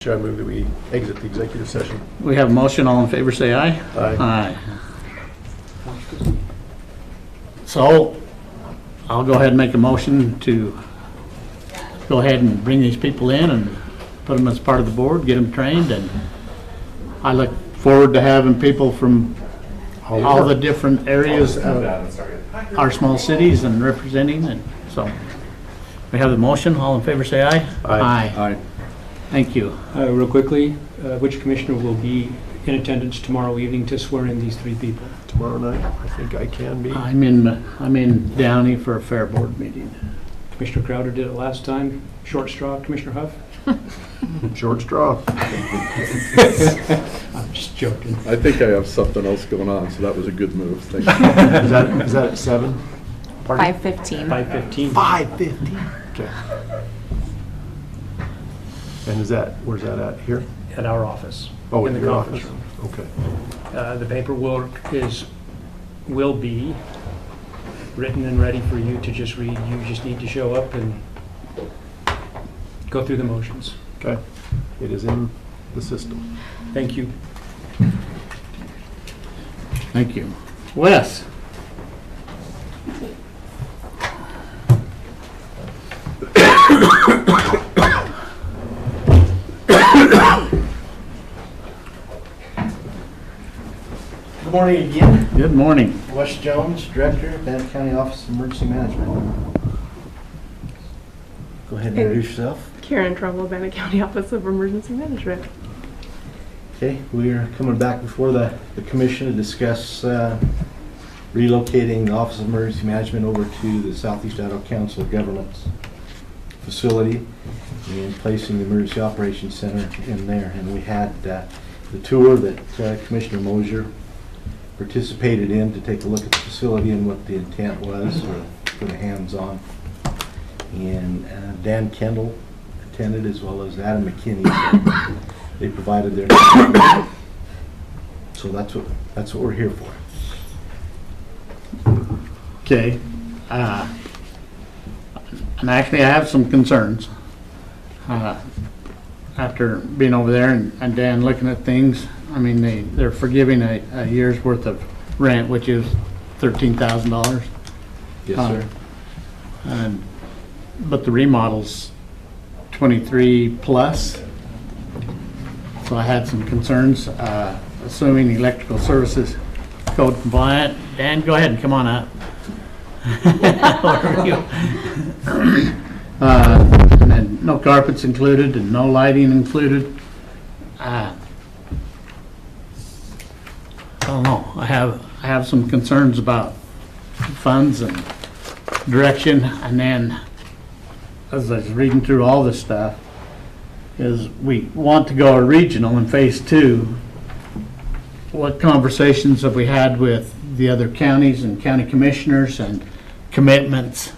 Chair, I move that we exit the executive session. We have a motion. All in favor, say aye. Aye. So I'll go ahead and make a motion to go ahead and bring these people in and put them as part of the board, get them trained, and I look forward to having people from all the different areas of our small cities and representing, and so we have the motion. All in favor, say aye. Aye. Aye. Thank you. Real quickly, which commissioner will be in attendance tomorrow evening to swear in these three people? Tomorrow night, I think I can be. I'm in Downey for a fair board meeting. Commissioner Crowder did it last time. Short straw, Commissioner Huff? Short straw. I'm just joking. I think I have something else going on, so that was a good move. Thank you. Is that at 7? 5:15. 5:15. 5:50. Okay. And where's that at? Here? At our office. Oh, in in the your conference office? room. Okay. The paperwork will be written and ready for you to just read. You just need to show up and go through the motions. Okay. It is in the system. Thank you. Thank you. Wes? Good morning again. Good morning. Wes Jones, Director, Bannock County Office of Emergency Management. Go ahead and introduce yourself. Karen Trouble, Bannock County Office of Emergency Management. Okay, we are coming back before the commission to discuss relocating the Office of Emergency Management over to the Southeast Idaho Council of Governments facility and placing the Emergency Operations Center in there. And we had the tour that Commissioner Mosier participated in to take a look at the facility and what the intent was for the hands-on. And Dan Kendall attended, as well as Adam McKinney. They provided their so that's what we're here for. Okay. And actually, I have some concerns. After being over there and Dan looking at things, I mean, they're forgiving a year's worth of rent, which is $13,000. Yes, sir. But the remodel's 23 plus. So I had some concerns, assuming electrical services code compliant. Dan, go ahead and come on up. And then no carpets included and no lighting included. I don't know. I have some concerns about funds and direction. And then, as I was reading through all this stuff, is we want to go regional in phase 2. What conversations have we had with the other counties and county commissioners and commitments?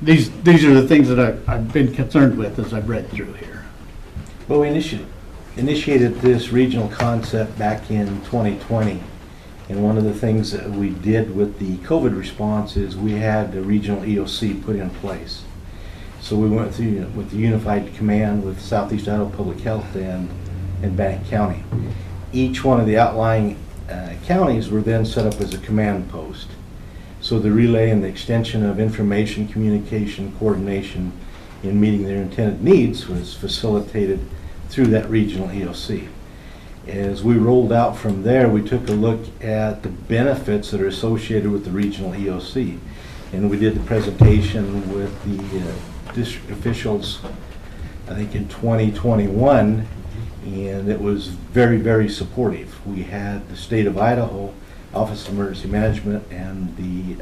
These are the things that I've been concerned with as I've read through here. Well, we initiated this regional concept back in 2020. And one of the things that we did with the COVID response is we had a regional EOC put in place. So we went through with the unified command with Southeast Idaho Public Health and Bannock County. Each one of the outlying counties were then set up as a command post. So the relay and the extension of information, communication, coordination in meeting their intended needs was facilitated through that regional EOC. As we rolled out from there, we took a look at the benefits that are associated with the regional EOC. And we did the presentation with the district officials, I think in 2021, and it was very, very supportive. We had the state of Idaho Office of Emergency Management and the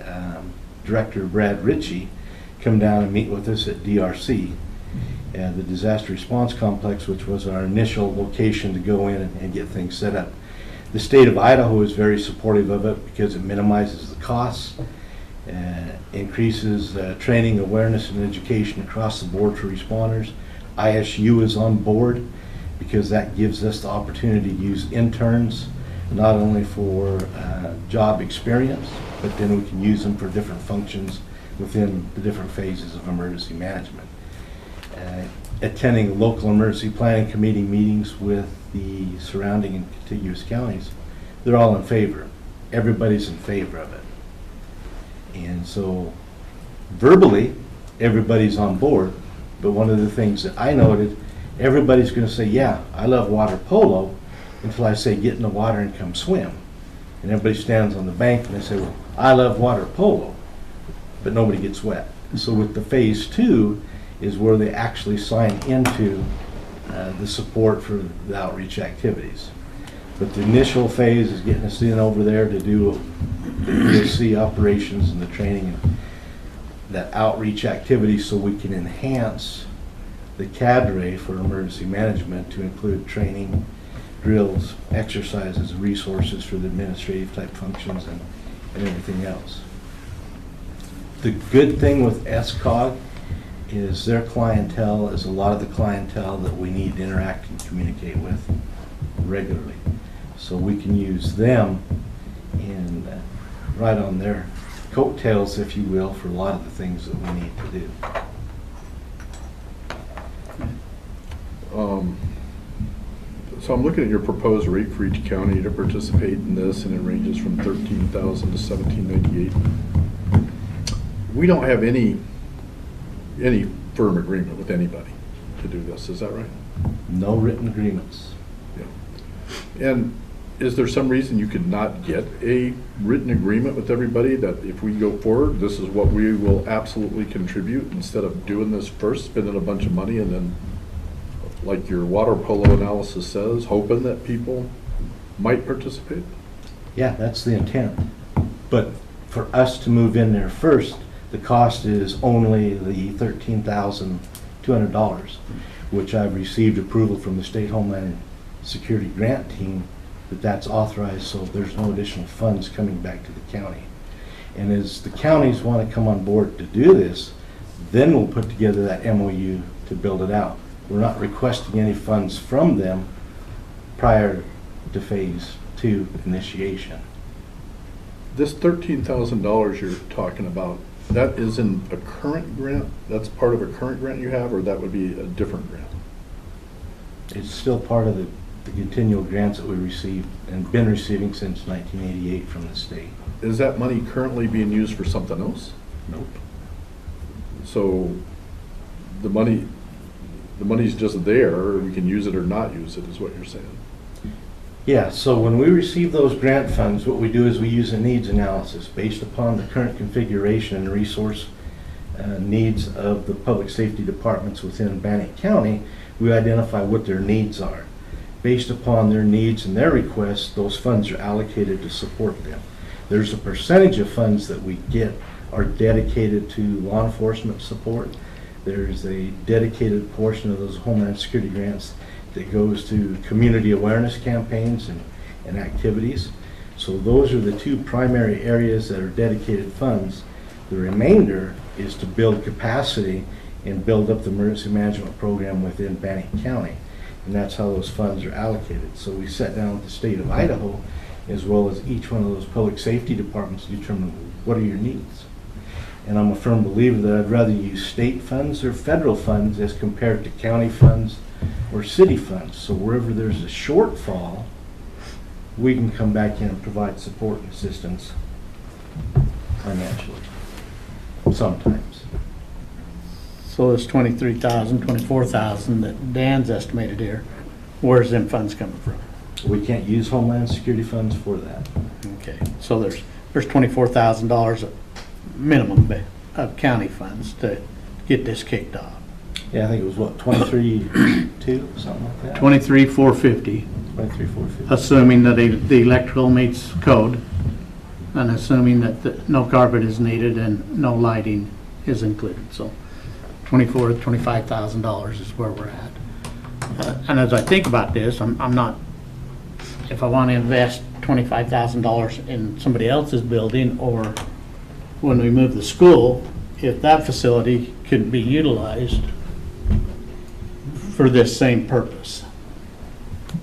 director, Brad Ritchie, come down and meet with us at DRC, the Disaster Response Complex, which was our initial location to go in and get things set up. The state of Idaho is very supportive of it because it minimizes the costs, increases training, awareness, and education across the board for responders. ISU is on board because that gives us the opportunity to use interns not only for job experience, but then we can use them for different functions within the different phases of emergency management. attending local emergency planning committee meetings with the surrounding and contiguous counties, they're all in favor. Everybody's in favor of it. And so verbally, everybody's on board. But one of the things that I noted, everybody's going to say, yeah, I love water polo, until I say get in the water and come swim. And everybody stands on the bank and they say, well, I love water polo, but nobody gets wet. So with the phase 2 is where they actually sign into the support for the outreach activities. But the initial phase is getting us in over there to do the EOC operations and the training and that outreach activity, so we can enhance the cadre for emergency management to include training, drills, exercises, resources for the administrative type functions and everything else. The good thing with SCOG is their clientele is a lot of the clientele that we need to interact and communicate with regularly. So we can use them and right on their coattails, if you will, for a lot of the things that we need to do. So I'm looking at your proposed rate for each county to participate in this, and it ranges from $13,000 to $17.98. We don't have any firm agreement with anybody to do this, is that right? No written agreements. Yeah. And is there some reason you could not get a written agreement with everybody that if we go forward, this is what we will absolutely contribute, instead of doing this first, spending a bunch of money, and then, like your water polo analysis says, hoping that people might participate? Yeah, that's the intent. But for us to move in there first, the cost is only the $13,200, which I've received approval from the State Homeland Security Grant Team that that's authorized, so there's no additional funds coming back to the county. And as the counties want to come on board to do this, then we'll put together that MOU to build it out. We're not requesting any funds from them prior to phase 2 initiation. This $13,000 you're talking about, that is in a current grant? That's part of a current grant you have, or that would be a different grant? It's still part of the continual grants that we receive and been receiving since 1988 from the state. Is that money currently being used for something else? Nope. So the money's just there, we can use it or not use it, is what you're saying? Yeah, so when we receive those grant funds, what we do is we use a needs analysis based upon the current configuration and resource needs of the public safety departments within Bannock County. We identify what their needs are. Based upon their needs and their requests, those funds are allocated to support them. There's a percentage of funds that we get are dedicated to law enforcement support. There's a dedicated portion of those Homeland Security grants that goes to community awareness campaigns and activities. So those are the two primary areas that are dedicated funds. The remainder is to build capacity and build up the emergency management program within Bannock County. And that's how those funds are allocated. So we sat down with the state of Idaho, as well as each one of those public safety departments, to determine what are your needs. And I'm a firm believer that I'd rather use state funds or federal funds as compared to county funds or city funds. So wherever there's a shortfall, we can come back in and provide support and assistance financially, sometimes. So it's 23,000, 24,000 that Dan's estimated here. Where's them funds coming from? We can't use Homeland Security funds for that. Okay, so there's $24,000 minimum of county funds to get this kicked off. Yeah, I think it was what, 23.2, something like that? 23,450, 23,450. assuming that the electrical meets code, and assuming that no carpet is needed and no lighting is included. So $24,000 to $25,000 is where we're at. And as I think about this, I'm not, if I want to invest $25,000 in somebody else's building, or when we move the school, if that facility could be utilized for this same purpose,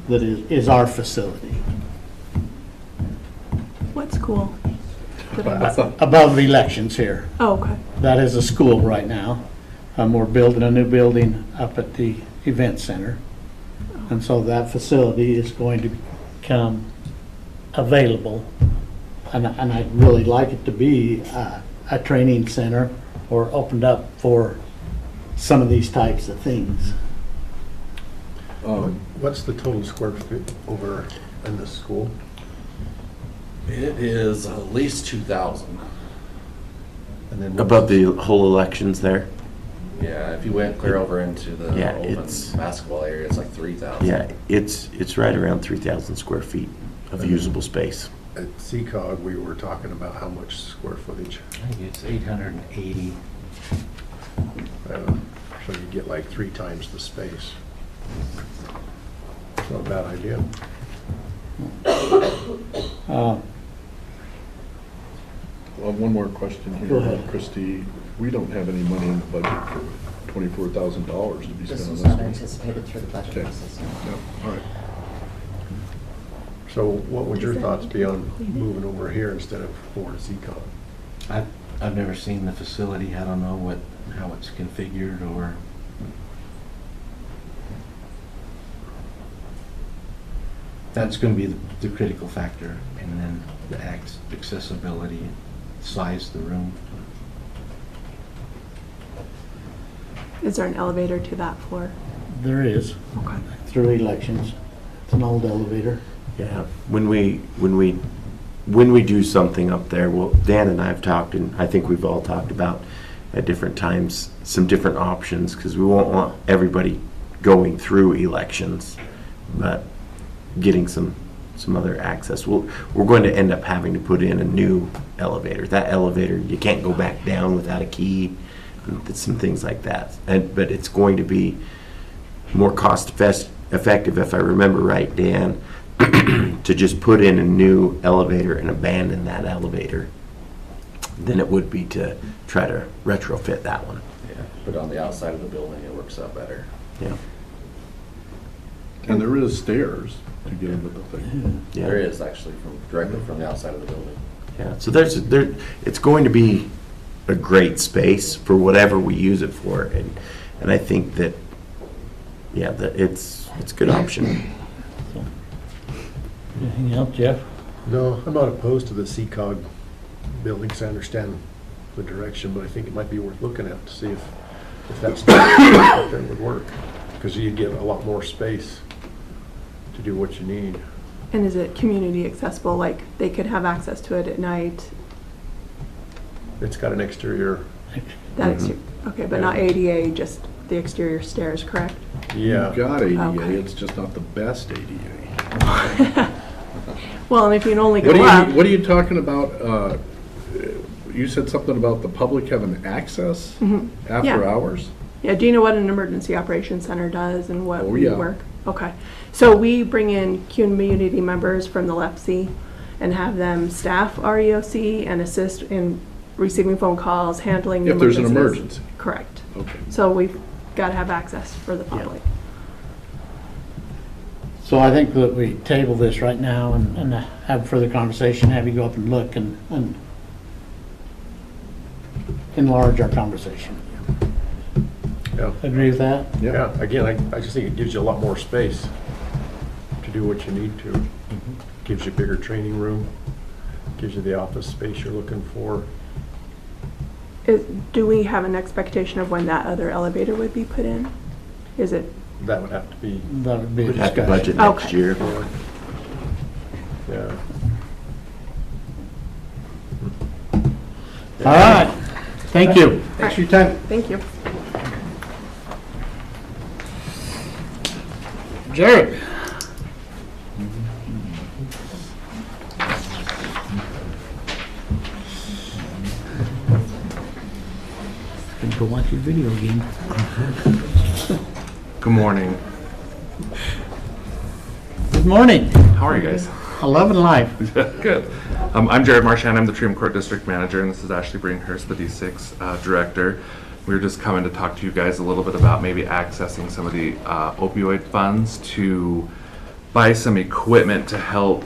that is our facility. What's cool? Above elections here. Oh, okay. That is a school right now. We're building a new building up at the event center. And so that facility is going to become available. And I'd really like it to be a training center or opened up for some of these types of things. What's the total square feet over in the school? It is at least 2,000. And then Above the whole elections there? Yeah, if you went clear over into the Yeah, open it's- basketball area, it's like 3,000. Yeah, it's right around 3,000 square feet of usable space. At CCOG, we were talking about how much square footage. I think it's 880. So you get like 3 times the space. It's not a bad idea. Well, one more question here. Go ahead. Christie, we don't have any money in the budget for $24,000 to be This spent on was this not one. anticipated through the budget Okay. process. Yeah, all right. So what would your thoughts be on moving over here instead of over to CCOG? I've never seen the facility. I don't know how it's configured or. That's going to be the critical factor, and then the accessibility, size of the room. Is there an elevator to that floor? There is, Okay. through elections. It's an old elevator. Yeah, when we do something up there, well, Dan and I have talked, and I think we've all talked about at different times, some different options, because we won't want everybody going through elections, but getting some other access. We're going to end up having to put in a new elevator. That elevator, you can't go back down without a key, and some things like that. But it's going to be more cost effective, if I remember right, Dan, to just put in a new elevator and abandon that elevator than it would be to try to retrofit that one. Yeah, but on the outside of the building, it works out better. Yeah. And there is stairs to get into the thing. Yeah. There is actually directly from the outside of the building. Yeah, so it's going to be a great space for whatever we use it for, and I think that, yeah, that it's a good option. Anything else, Jeff? No, I'm not opposed to the CCOG building, because I understand the direction, but I think it might be worth looking at to see if that's that would work, because you get a lot more space to do what you need. And is it community accessible, like they could have access to it at night? It's got an exterior, That okay, but not ADA, just the exterior stairs, correct? yeah. You've got ADA, Okay. it's just not the best ADA. Well, and if you can only go up, What are you talking about? You said something about the public having access Yeah. after hours? yeah, do you know what an emergency operations center does and what Oh, we yeah. work? Okay, so we bring in community members from the LEPC and have them staff our EOC and assist in receiving phone calls, handling If there's an emergencies. emergency. Correct. Okay. So we've got to have access for the public. So I think that we table this right now and have further conversation, have you go up and look and enlarge our conversation. Yeah. Agree with that? Yeah, again, I just think it gives you a lot more space to do what you need to. Gives you a bigger training room, gives you the office space you're looking for. Do we have an expectation of when that other elevator would be put in? Is it, That would have to be, That would be a We'd have to discussion. budget next Okay. year. yeah. All right, thank you. Thanks for your time. thank you. Jared? Gonna go watch your video game. Good morning. Good morning. How are you guys? 11 Live. Good. I'm Jared Marchand. I'm the Tremont Court District Manager, and this is Ashley Bringhurst, the D6 Director. We were just coming to talk to you guys a little bit about maybe accessing some of the opioid funds to buy some equipment to help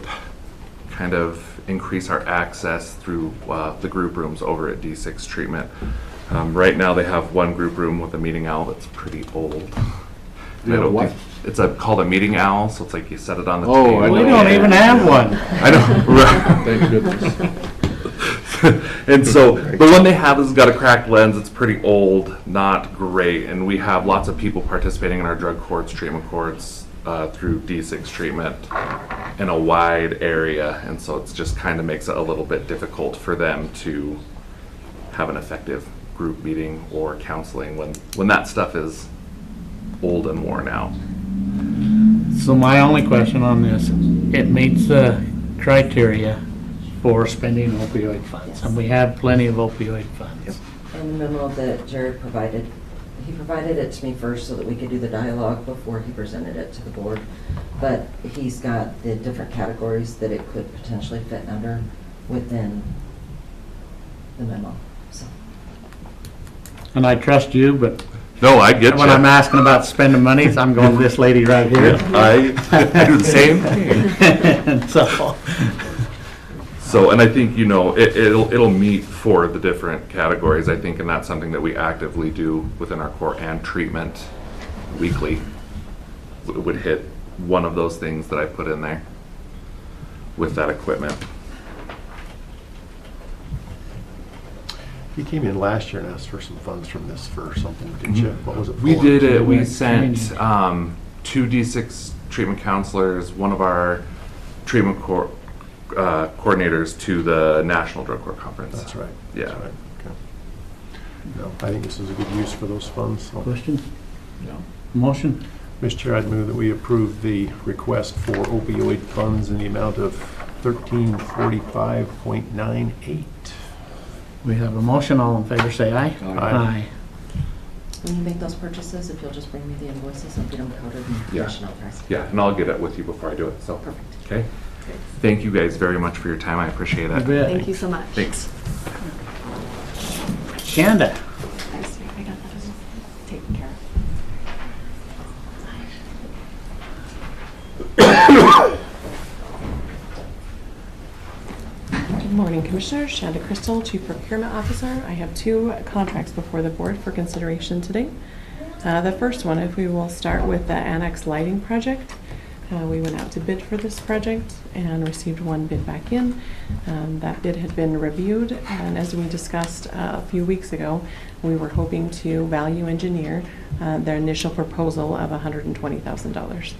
kind of increase our access through the group rooms over at D6 Treatment. Right now, they have one group room with a meeting owl that's pretty old. You have what? It's called a meeting owl, so it's like you set it on the Oh, table. I We know. don't even have one. I know, right. Thank goodness. And so the one they have has got a cracked lens. It's pretty old, not great. And we have lots of people participating in our drug courts, treatment courts, through D6 treatment in a wide area. And so it's just kind of makes it a little bit difficult for them to have an effective group meeting or counseling when that stuff is old and worn out. So my only question on this, it meets the criteria for spending opioid funds, and we have plenty of opioid funds. And the memo that Jared provided, he provided it to me first so that we could do the dialogue before he presented it to the board. But he's got the different categories that it could potentially fit under within the memo, so. And I trust you, but No, I get when I'm you. asking about spending money, I'm going to this lady right here. I do the same thing. And so, So, and I think, it'll meet for the different categories, I think, and that's something that we actively do within our core and treatment weekly. Would hit one of those things that I put in there with that equipment. You came in last year and asked for some funds from this for something, didn't you? What was it for? We did it, we Yeah, sent training. 2 D6 treatment counselors, one of our treatment coordinators to the National Drug Court Conference. That's right. Yeah. That's right. Okay. No, I think this is a good use for those funds. So, question? Motion? Mr. Chair, I'd move that we approve the request for opioid funds in the amount of $1345.98. We have a motion, all in favor say aye. Aye. When you make those purchases, if you'll just bring me the invoices, I'll get them coded and Yeah. commission authorized. Yeah, and I'll get it with you before I do it, so. Perfect. Okay. Thank you guys very much for your time. I appreciate You it. bet. Thank you so much. Thanks. Shanda. I got that taken care of. Good morning, Commissioners. Shanda Crystal, Chief Procurement Officer. I have 2 contracts before the board for consideration today. The first one, if we will start with the Annex Lighting Project. We went out to bid for this project and received 1 bid back in. That bid had been reviewed, and as we discussed a few weeks ago, we were hoping to value engineer their initial proposal of $120,000.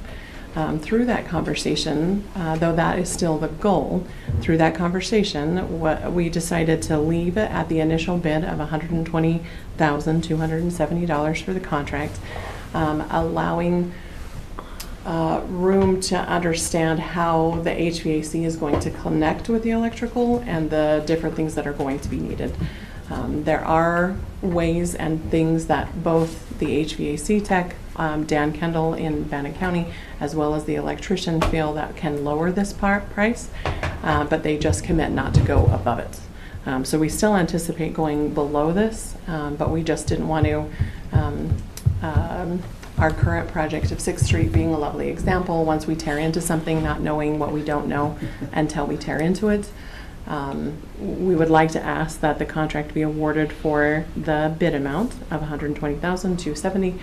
Through that conversation, though that is still the goal, through that conversation, we decided to leave it at the initial bid of $120,270 for the contract, allowing room to understand how the HVAC is going to connect with the electrical and the different things that are going to be needed. There are ways and things that both the HVAC tech, Dan Kendall in Bannock County, as well as the electrician feel that can lower this price, but they just commit not to go above it. So we still anticipate going below this, but we just didn't want to. Our current project of 6th Street being a lovely example, once we tear into something, not knowing what we don't know until we tear into it. We would like to ask that the contract be awarded for the bid amount of $120,270.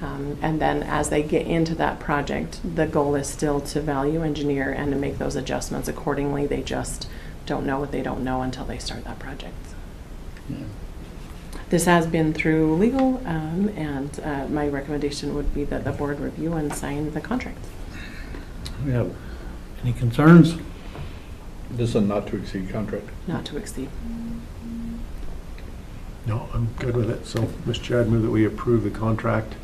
And then as they get into that project, the goal is still to value engineer and to make those adjustments accordingly. They just don't know what they don't know until they start that project. Yeah. This has been through legal, and my recommendation would be that the board review and sign the contract. We have any concerns? This is a not to exceed contract. Not to exceed. No, I'm good with it. So, Mr. Chair, I'd move that we approve the contract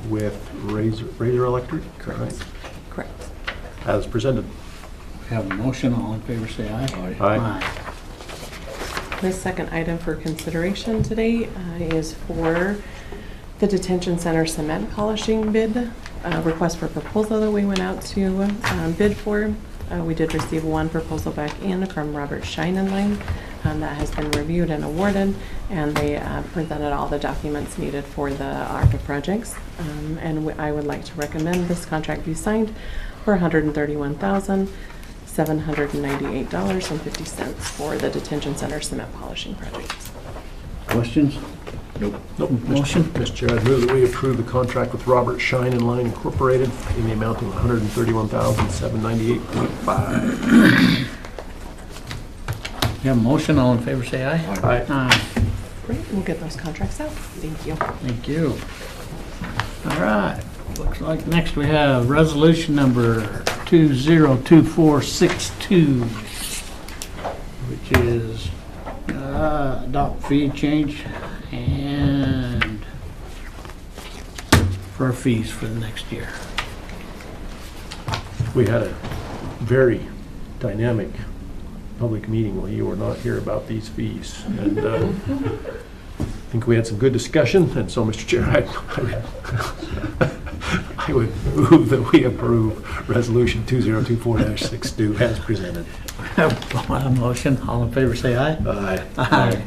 with Razor Electric, correct? Correct. As presented. We have a motion, all in favor say aye. Aye. The second item for consideration today is for the detention center cement polishing bid, request for proposal that we went out to bid for. We did receive 1 proposal back in from Robert Scheinenlein. That has been reviewed and awarded, and they presented all the documents needed for the ARPA projects. And I would like to recommend this contract be signed for $131,798.50 for the detention center cement polishing project. Questions? Nope. Motion? Mr. Chair, I move that we approve the contract with Robert Shine and Line Incorporated in the amount of $131,798.5. You have a motion, all in favor say aye. Aye. Aye. Great, we'll get those contracts out. Thank you. Thank you. All right, looks like next we have resolution number 202462, which is adopt fee change and for our fees for the next year. We had a very dynamic public meeting while you were not here about these fees. And I think we had some good discussion. And so, Mr. Chair, I would move that we approve Resolution 2024-62 as presented. A motion, all in favor say aye. Aye. Aye.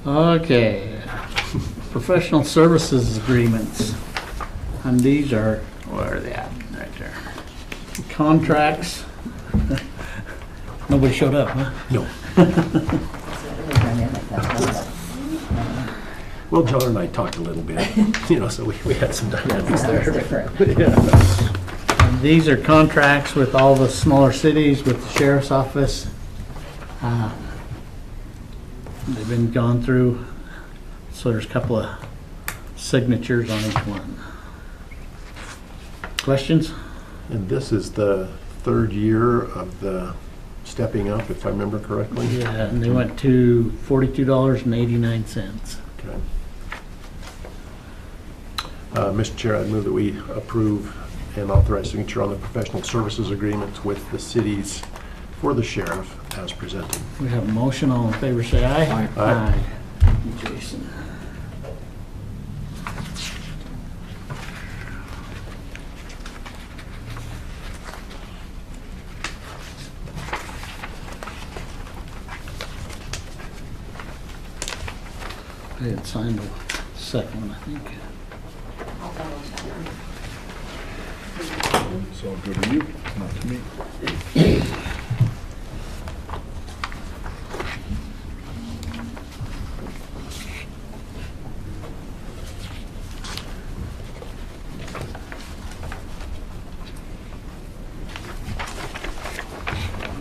Okay, professional services agreements. And these are, where are they at? Right there. Contracts. Nobody showed up, huh? No. It's really dynamic, that Well, John and I talked a little bit, so we had some dynamics That was there. different. Yeah. And these are contracts with all the smaller cities, with the sheriff's office. They've been gone through, so there's a couple of signatures on each one. Questions? And this is the third year of the stepping up, if I remember correctly. Yeah, and they went to $42.89. Okay. Mr. Chair, I'd move that we approve and authorize signature on the professional services agreements with the cities for the sheriff as presented. We have a motion, all in favor say aye. Aye. Aye. Jason. I had signed the second one, I think. It's all good to you, not to me. I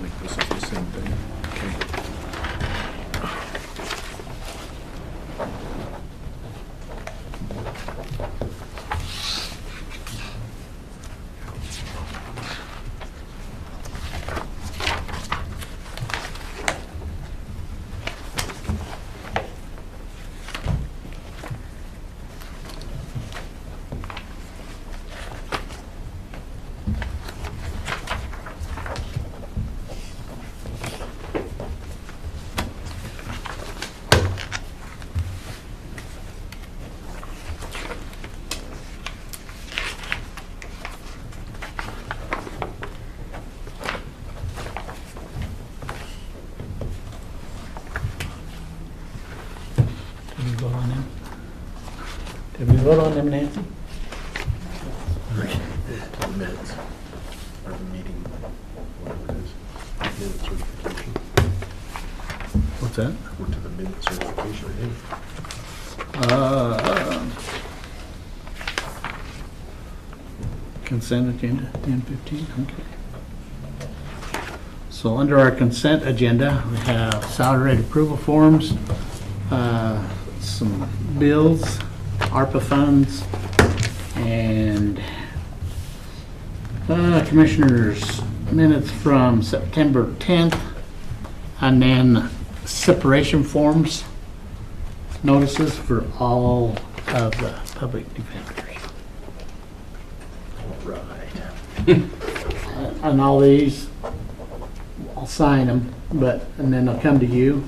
think this is the same thing. Okay. Did we vote on them? Did we vote on them, Nancy? The minutes, or the meeting, whatever it is, minute certification. What's that? We're to the minute certification, I think. Consent agenda, 10:15, okay. So under our consent agenda, we have salary rate approval forms, some bills, ARPA funds, and commissioners' minutes from September 10th, and then separation forms, notices for all of the public defenders. Right. And all these, I'll sign them, and then they'll come to you.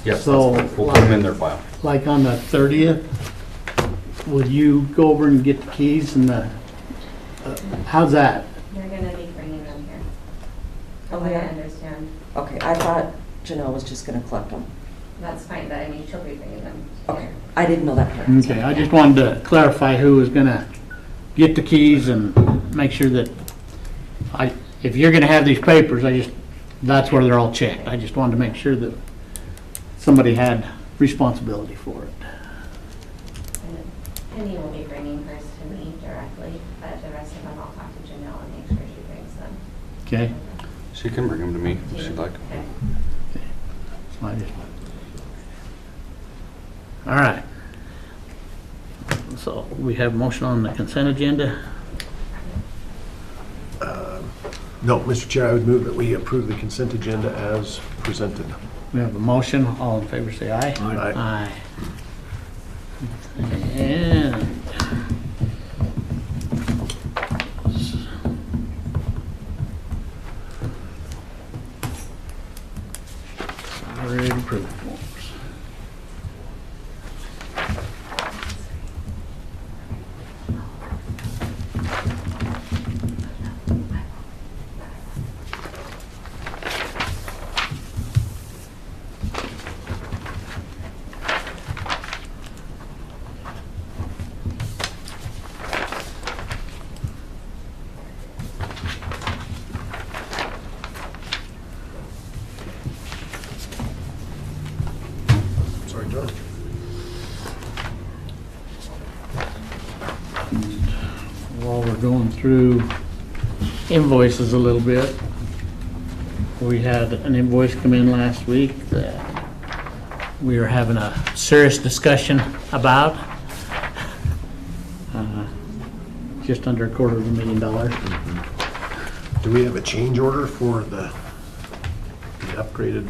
Yes, So, we'll put them in their file. Like on the 30th, will you go over and get the keys and how's that? You're gonna be bringing them here. Oh, From what I yeah? understand. Okay, I thought Janelle was just gonna collect them. That's fine, but I mean, she'll be bringing them. Okay, I didn't know that part. Okay, I just wanted to clarify who was gonna get the keys and make sure that if you're gonna have these papers, that's where they're all checked. I just wanted to make sure that somebody had responsibility for it. And Penny will be bringing hers to me directly, but the rest of them I'll talk to Janelle and make sure she brings them. Okay? She can bring them to me if she'd like. Okay. So I just- All right. So we have motion on the consent agenda. No, Mr. Chair, I would move that we approve the consent agenda as presented. We have a motion. All in favor, say aye. Aye. Aye. And already approved forms. Sorry, John. While we're going through invoices a little bit, we had an invoice come in last week that we are having a serious discussion about. Just under $250,000. Do we have a change order for the upgraded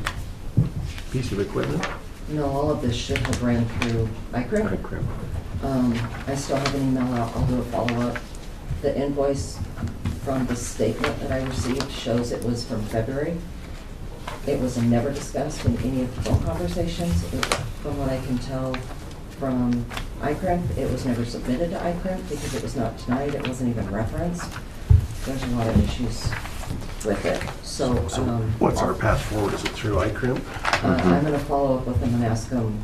piece of equipment? No, all of this should have ran through ICRIM. I still have an email out, I'll do a follow-up. The invoice from the statement that I received shows it was from February. It was never discussed in any of the phone conversations. From what I can tell from ICRIM, it was never submitted to ICRIM because it was not tonight, it wasn't even referenced. There's a lot of issues with it, so. What's our path forward? Is it through ICRIM? I'm gonna follow up with them and ask them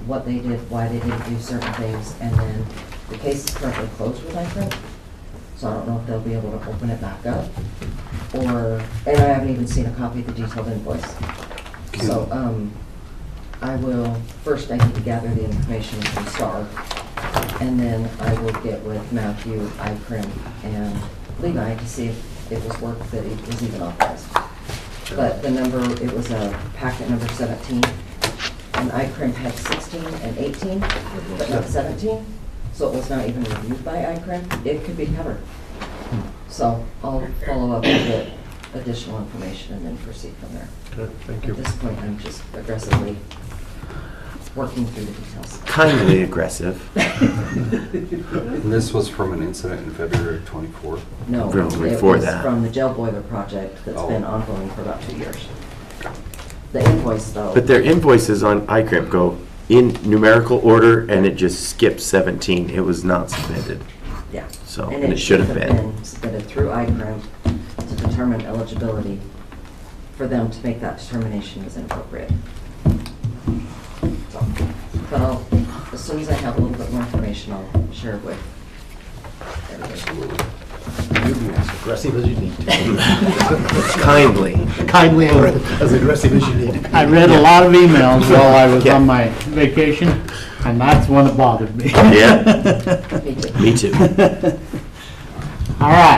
what they did, why they didn't do certain things, and then the case is currently closed with ICRIM, so I don't know if they'll be able to open it back up, or, and I haven't even seen a copy of the detailed invoice. So, I will, first I need to gather the information from STAR, and then I will get with Matthew, ICRIM, and Levi to see if it was work that it was even authorized. But the number, it was a packet number 17, and ICRIM had 16 and 18, but not 17, so it was not even reviewed by ICRIM. It could be covered. So I'll follow up and get additional information and then proceed from there. Okay, thank you. At this point, I'm just aggressively working through the details. Kindly aggressive. And this was from an incident in February of '24. No, From it before was that. from the jail boiler project that's Oh. been ongoing for about 2 years. The invoice, though. But their invoices on ICRIP go in numerical order, and it just skips 17. It was not submitted. Yeah. So, and it should have been. Submitted through ICRIM to determine eligibility. For them to make that determination is inappropriate. So, but I'll, as soon as I have a little bit more information, I'll share it with everybody. You can be as aggressive as you need to. Kindly. Kindly. As aggressive as you need to be. I read a lot of emails while I was Yeah. on my vacation, and that's one that bothered me. Yeah. Me too. Me too. All right.